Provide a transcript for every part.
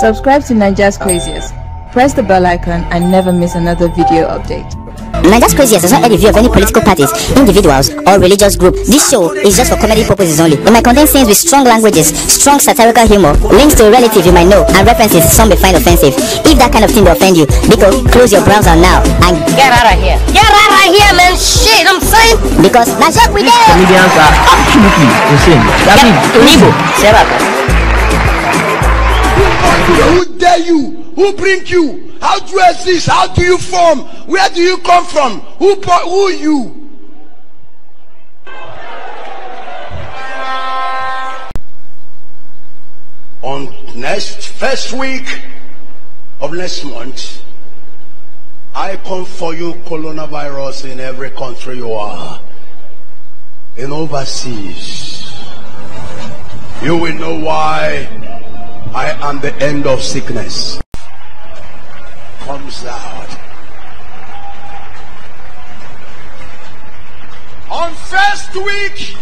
Subscribe to Nigeria's Craziest. Press the bell icon and never miss another video update. Nigeria's Craziest does not add the view of any political parties, individuals, or religious group. This show is just for comedy purposes only. It might contain scenes with strong languages, strong satirical humor, links to a relative you might know, and references some may find offensive. If that kind of thing will offend you, Biko, close your browser now and get out of here. Get out of here, man. Shit, I'm saying. Because that's what we did. Comedians are absolutely insane. That means Nibo. Who dare you? Who bring you? How do you exist? How do you form? Where do you come from? Who are you? On first week of next month, I come for you coronavirus in every country you are. In overseas, you will know why I am the end of sickness. Comes out. On first week,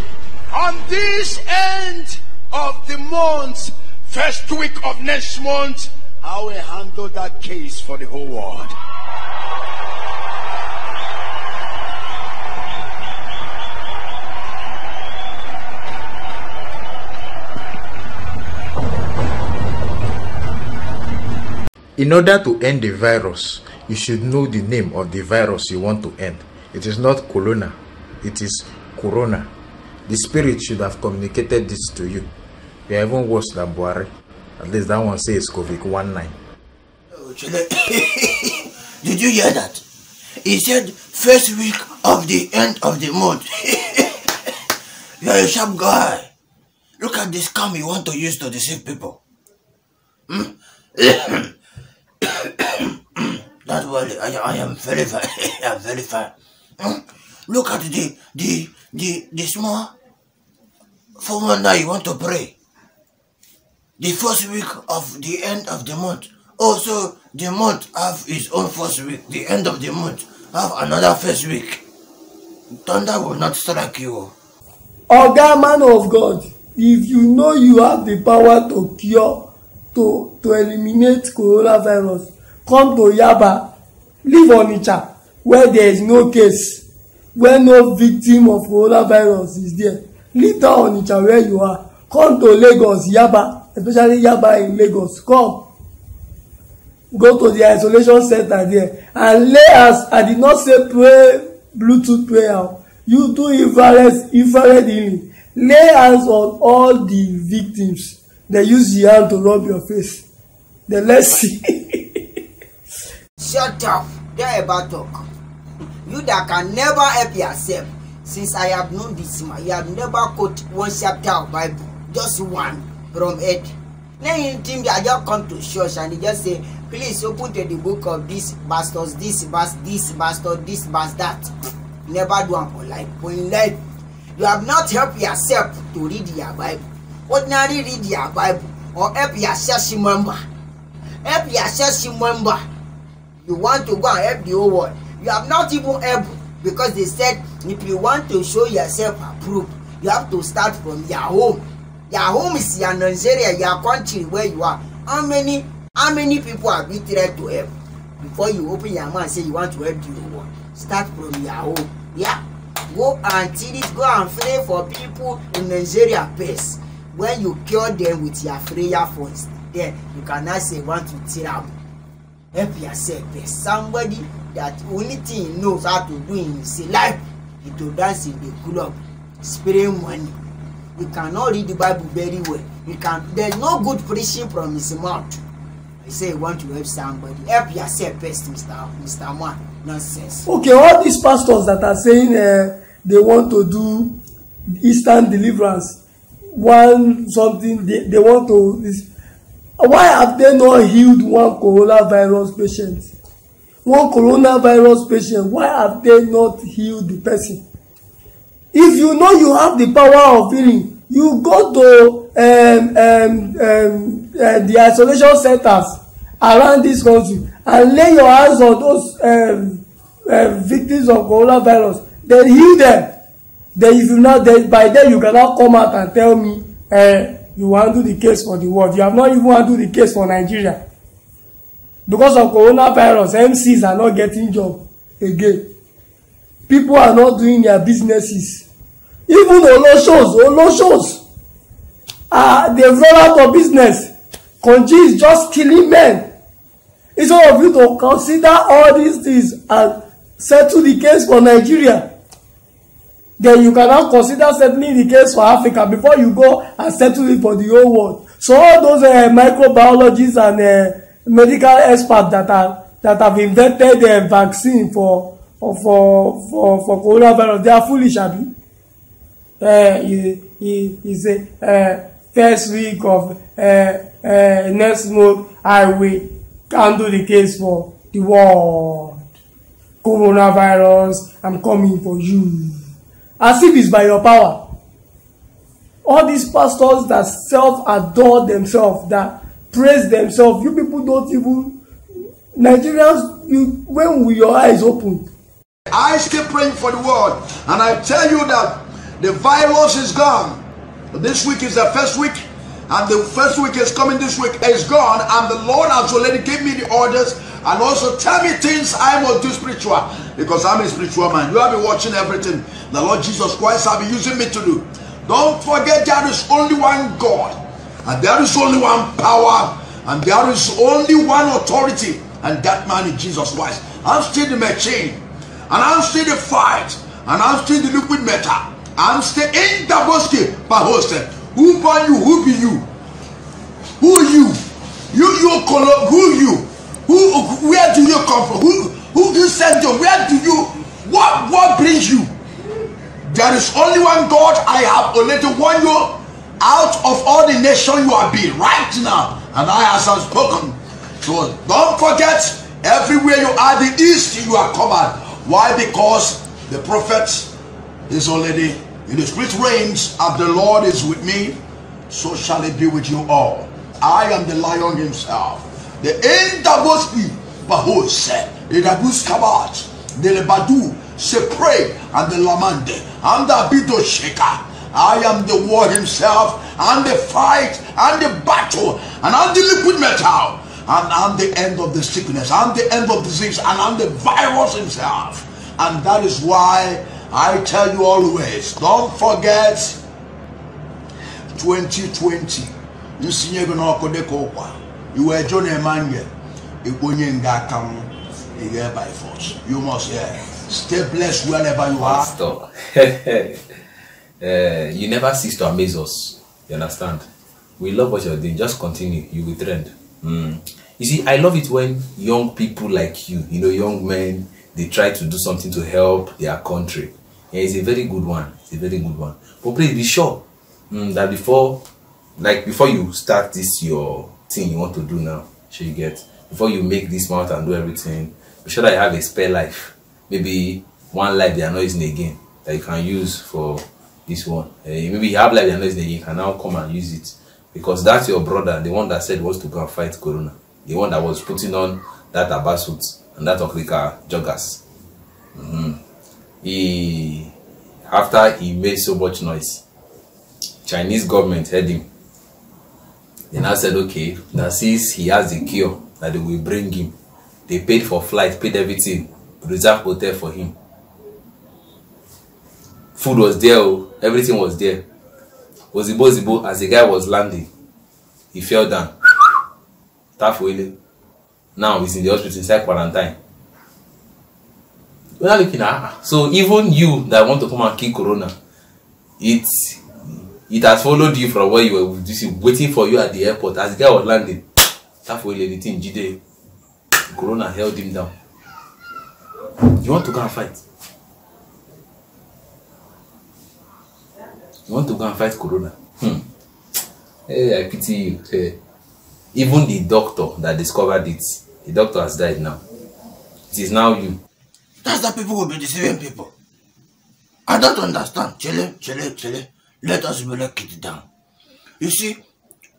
on this end of the month, first week of next month, I will handle that case for the whole world. In order to end the virus, you should know the name of the virus you want to end. It is not corona, it is corona. The spirit should have communicated this to you. You are even worse than Buhari. At least that one says COVID-19. Did you hear that? He said first week of the end of the month. You are a sharp guy. Look at this scam you want to use to deceive people. That's why I am very fine. I am very fine. Look at the small 419 you want to pray. The first week of the end of the month. Also, the month have its own first week. The end of the month have another first week. Thunder will not strike you. Oga, man of God, if you know you have the power to cure, to eliminate coronavirus, come to Yaba, live on Onitsha, where there is no case, where no victim of coronavirus is there. Live down on Onitsha where you are. Come to Lagos, Yaba, especially Yaba in Lagos. Come. Go to the isolation center there and lay hands. I did not say pray Bluetooth prayer. You do infrared healing. Lay hands on all the victims. They use the hand to rub your face. Then let's see. Shut up. There about talk. You that can never help yourself. Since I have known this man, you have never quote one chapter of Bible. Just one from Ed. Then you think I just come to church and they just say, please open to the book of this pastors, this pastor, this pastor, that. Never do one for life. For in life, you have not helped yourself to read your Bible. Ordinarily read your Bible or help your church member. Help your church member. You want to go and help the whole world. You have not even helped because they said if you want to show yourself approved, you have to start from your home. Your home is your Nigeria, your country where you are. How many people have you tried to help before you open your mouth and say you want to help the whole world? Start from your home. Yeah. Go and till it, go and pray for people in Nigeria first. When you cure them with your prayer first, then you cannot say want to tear up. Help yourself first. Somebody that only thing he knows how to do in his life is to dance in the club, spraying money. You cannot read the Bible very well. There's no good preaching from his mouth. I say you want to help somebody. Help yourself first, Mr. Man. Nonsense. Okay, all these pastors that are saying they want to do instant deliverance, something they want to. Why have they not healed one coronavirus patient? One coronavirus patient, why have they not healed the person? If you know you have the power of healing, you go to the isolation centers around this country and lay your hands on those victims of coronavirus. Then heal them. Then if you not, then by then you cannot come out and tell me you handle the case for the world. You have not even handled the case for Nigeria. Because of coronavirus, MCs are not getting job again. People are not doing their businesses. Even Oloshos, they've run out of business. Konji is just killing men. Instead of you to consider all these things and settle the case for Nigeria, then you can now consider settling the case for Africa before you go and settle it for the whole world. So all those microbiologists and medical experts that have invented a vaccine for coronavirus, they are foolish, abi. He say first week of next month I will handle the case for the world. Coronavirus, I'm coming for you. As if it's by your power. All these pastors that self-adore themselves, that praise themselves, you people don't even, Nigerians, when will your eyes open? I still praying for the world, and I tell you that the virus is gone. This week is the first week, and the first week is coming this week. It's gone, and the Lord has already given me the orders and also tell me things I must do spiritual, because I'm a spiritual man. You have been watching everything the Lord Jesus Christ have been using me to do. Don't forget there is only one God, and there is only one power, and there is only one authority, and that man is Jesus Christ. I'm still the machine, and I'm still the fight, and I'm still the liquid metal. I'm still in the bosque, but hosted. Who born you? Who be you? Who are you? You color. Who you? Who? Where do you come from? Who you send you? Where do you? What brings you? There is only one God. I have already warned you out of all the nation you are being right now, and I have spoken. So don't forget, everywhere you are, the east you are covered. Why? Because the prophet is already in the spirit range of the Lord is with me, so shall it be with you all. I am the lion himself. The Endabospi Bahose, the Dabus Kabat, the Lebadu, Sepre, and the Lamande, and the Abido Sheka. I am the war himself, and the fight, and the battle, and I'm the liquid metal, and I'm the end of the sickness, I'm the end of disease, and I'm the virus himself. And that is why I tell you always, don't forget 2020. You were John Emmanuel. By force. You must stay blessed wherever you are. Stop. You never cease to amaze us. You understand? We love what you're doing. Just continue. You will trend. You see, I love it when young people like you, young men, they try to do something to help their country. Yeah, it's a very good one. It's a very good one. But please be sure that before you start this your thing you want to do now, you get, before you make this mouth and do everything, be sure that you have a spare life. Maybe one life they are not using again that you can use for this one. Maybe you have life they are not using again, you can now come and use it. Because that's your brother, the one that said wants to go and fight Corona. The one that was putting on that Abba suit and that Okrika joggers. After he made so much noise, Chinese government heard him. They now said, okay, now since he has the cure that they will bring him, they paid for flight, paid everything, reserved hotel for him. Food was there, everything was there. Zibo, as the guy was landing, he fell down. Now he's in the hospital, inside quarantine. We're not looking at. So even you that want to come and kill Corona, it has followed you from where you were waiting for you at the airport. As the guy was landing, Corona held him down. You want to go and fight? You want to go and fight Corona? Hey, I pity you. Hey. Even the doctor that discovered it, the doctor has died now. It is now you. That's that people will be deceiving people. I don't understand. Chile. Let us break it down. You see,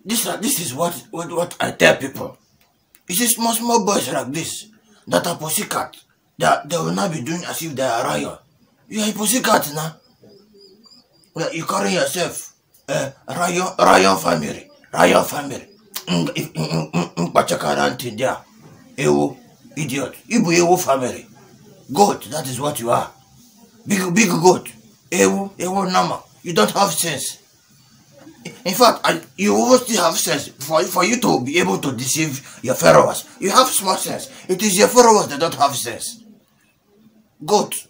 this is what I tell people. You see, small boys like this that are pussycat, they will not be doing as if they are riot. You are a pussycat now. You carry yourself Ryan family. Mpachakaranti there. Ewo, idiot. Ibu Ewo family. Goat, that is what you are. Big goat. Ewo Nama. You don't have sense. In fact, you always still have sense for you to be able to deceive your followers. You have small sense. It is your followers that don't have sense. Goat.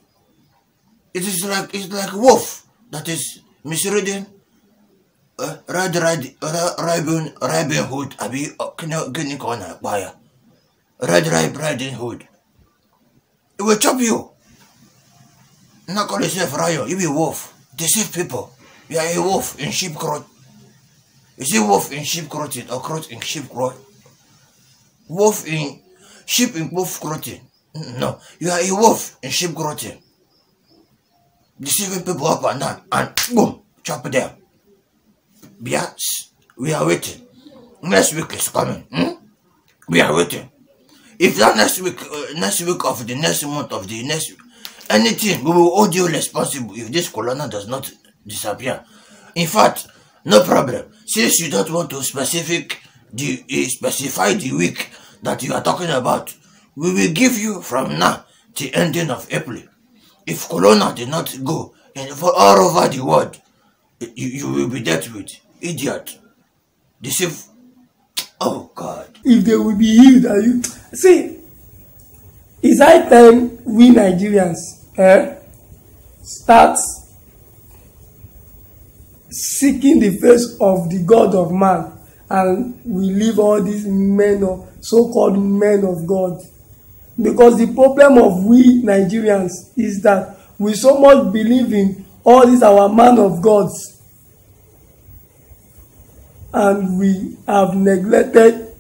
It's like wolf that is misreading Riding Hood. Abi Riding Hood. It will chop you. Not call yourself Ryan. You be wolf. Deceive people. You are a wolf in sheep cloth. Is it wolf in sheep clothing or cloth in sheep cloth? Wolf in sheep in wolf clothing. No, you are a wolf in sheep clothing. Deceiving people up and down and boom, chop them. Yes, we are waiting. Next week is coming. We are waiting. If that next week of the next month of the next anything, we will hold you responsible if this corona does not disappear. In fact, no problem. Since you don't want to specify the week that you are talking about, we will give you from now to ending of April. If corona did not go and for all over the world, you will be dealt with. Idiot. Deceive. Oh God. If they will be healed, are you see? It's high time we Nigerians start seeking the face of the God of man, and we leave all these men of so-called men of God. Because the problem of we Nigerians is that we so much believe in all these our man of gods, and we have neglected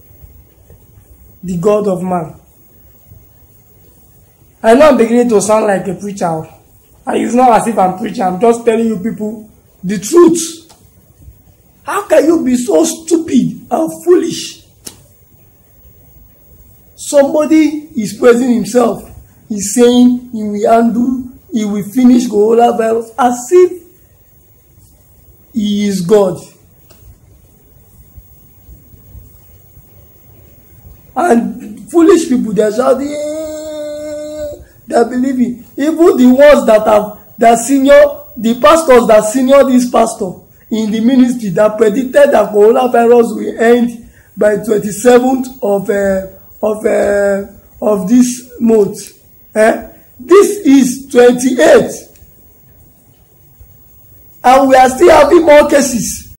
the God of man. I know I'm beginning to sound like a preacher, and it's not as if I'm preaching. I'm just telling you people the truth. How can you be so stupid and foolish? Somebody is praising himself. He's saying he will finish coronavirus as if he is God. And foolish people, they are shouting, they are believing. Even the ones the pastors that senior this pastor in the ministry that predicted that coronavirus will end by 27th of this month. This is 28th, and we are still having more cases.